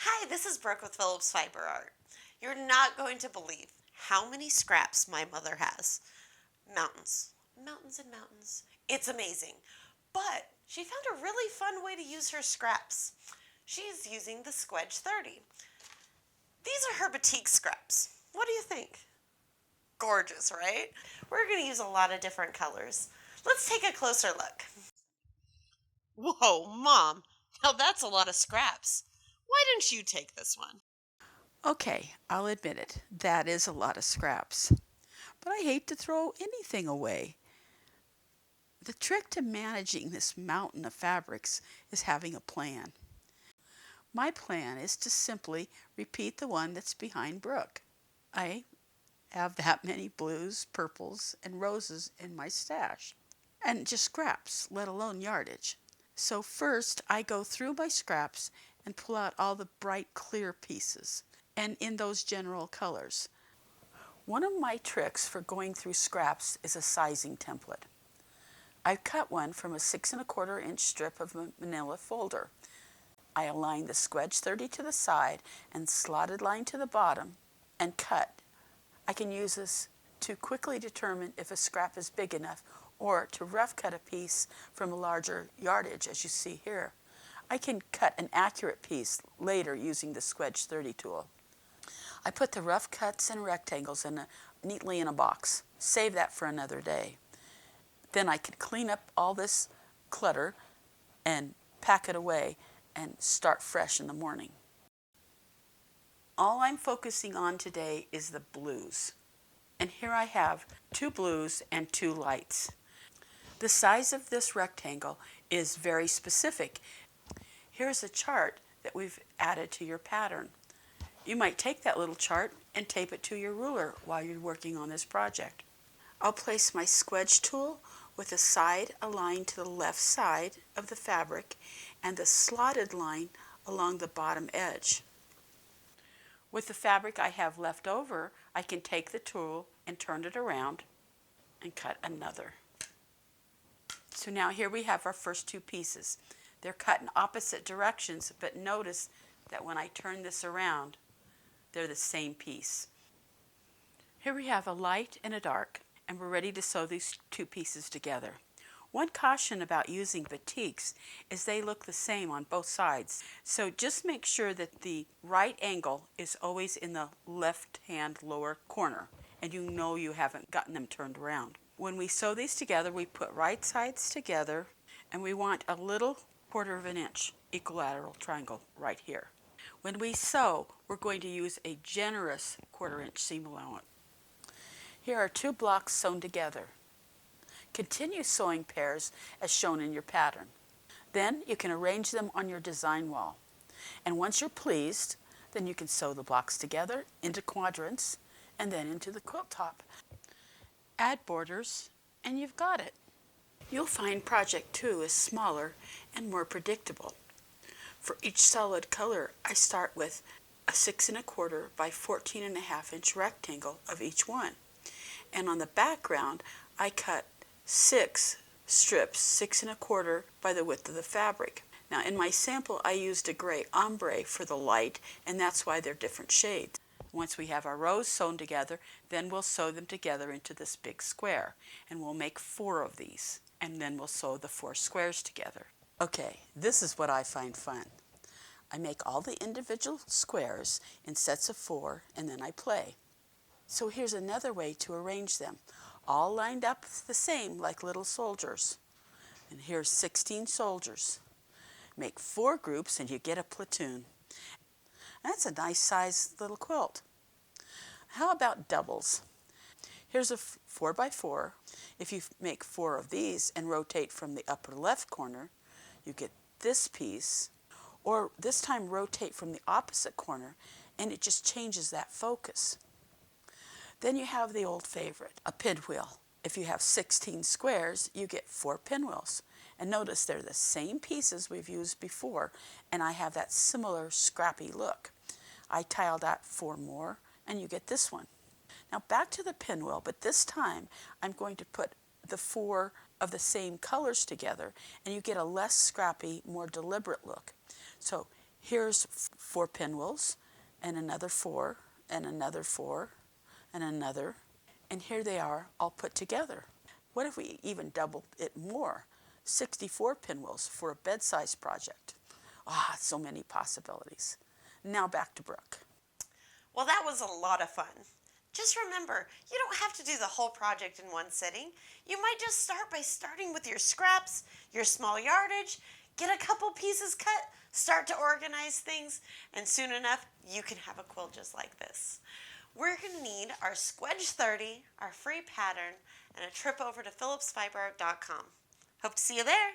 Hi, this is Brooke with Phillips Fiber Art. You're not going to believe how many scraps my mother has. Mountains. Mountains and mountains. It's amazing. But she found a really fun way to use her scraps. She's using the Squedge 30. These are her batik scraps. What do you think? Gorgeous, right? We're going to use a lot of different colors. Let's take a closer look. Whoa, Mom. Now that's a lot of scraps. Why didn't you take this one? Okay, I'll admit it. That is a lot of scraps. But I hate to throw anything away. The trick to managing this mountain of fabrics is having a plan. My plan is to simply repeat the one that's behind Brooke. I have that many blues, purples, and roses in my stash. And just scraps, let alone yardage. So first I go through my scraps and pull out all the bright clear pieces and in those general colors. One of my tricks for going through scraps is a sizing template. I cut one from a 6¼ inch strip of manila folder. I align the Squedge 30 to the side and slotted line to the bottom and cut. I can use this to quickly determine if a scrap is big enough or to rough cut a piece from a larger yardage, as you see here. I can cut an accurate piece later using the Squedge 30 tool. I put the rough cuts and rectangles neatly in a box. Save that for another day. Then I can clean up all this clutter and pack it away and start fresh in the morning. All I'm focusing on today is the blues. And here I have 2 blues and 2 lights. The size of this rectangle is very specific. Here's a chart that we've added to your pattern. You might take that little chart and tape it to your ruler while you're working on this project. I'll place my Squedge tool with the side aligned to the left side of the fabric and the slotted line along the bottom edge. With the fabric I have left over, I can take the tool and turn it around and cut another. So now here we have our first 2 pieces. They're cut in opposite directions, but notice that when I turn this around, they're the same piece. Here we have a light and a dark, and we're ready to sew these 2 pieces together. One caution about using batiks is they look the same on both sides. So just make sure that the right angle is always in the left-hand lower corner, and you know you haven't gotten them turned around. When we sew these together, we put right sides together, and we want a little 1/4 inch equilateral triangle right here. When we sew, we're going to use a generous 1/4 inch seam allowance. Here are 2 blocks sewn together. Continue sewing pairs as shown in your pattern. Then you can arrange them on your design wall. And once you're pleased, then you can sew the blocks together into quadrants and then into the quilt top. Add borders and you've got it. You'll find project 2 is smaller and more predictable. For each solid color, I start with a 6¼ by 14½ inch rectangle of each one. And on the background, I cut 6 strips, 6¼ by the width of the fabric. Now in my sample, I used a gray ombre for the light, and that's why they're different shades. Once we have our rows sewn together, then we'll sew them together into this big square, and we'll make 4 of these, and then we'll sew the 4 squares together. Okay, this is what I find fun. I make all the individual squares in sets of 4, and then I play. So here's another way to arrange them, all lined up the same like little soldiers. And here's 16 soldiers. Make 4 groups and you get a platoon. That's a nice sized little quilt. How about doubles? Here's a 4 by 4. If you make 4 of these and rotate from the upper left corner, you get this piece. Or this time rotate from the opposite corner and it just changes that focus. Then you have the old favorite, a pinwheel. If you have 16 squares, you get 4 pinwheels. And notice they're the same pieces we've used before, and I have that similar scrappy look. I tiled out 4 more, and you get this one. Now back to the pinwheel, but this time I'm going to put the 4 of the same colors together, and you get a less scrappy, more deliberate look. So Here's 4 pinwheels, and another 4, and another 4, and another. And here they are all put together. What if we even doubled it more? 64 pinwheels for a bed-size project. So many possibilities. Now back to Brooke. Well, that was a lot of fun. Just remember, you don't have to do the whole project in one sitting. You might just start by starting with your scraps, your small yardage, get a couple pieces cut, start to organize things, and soon enough, you can have a quilt just like this. We're going to need our Squedge 30, our free pattern, and a trip over to phillipsfiberart.com. Hope to see you there.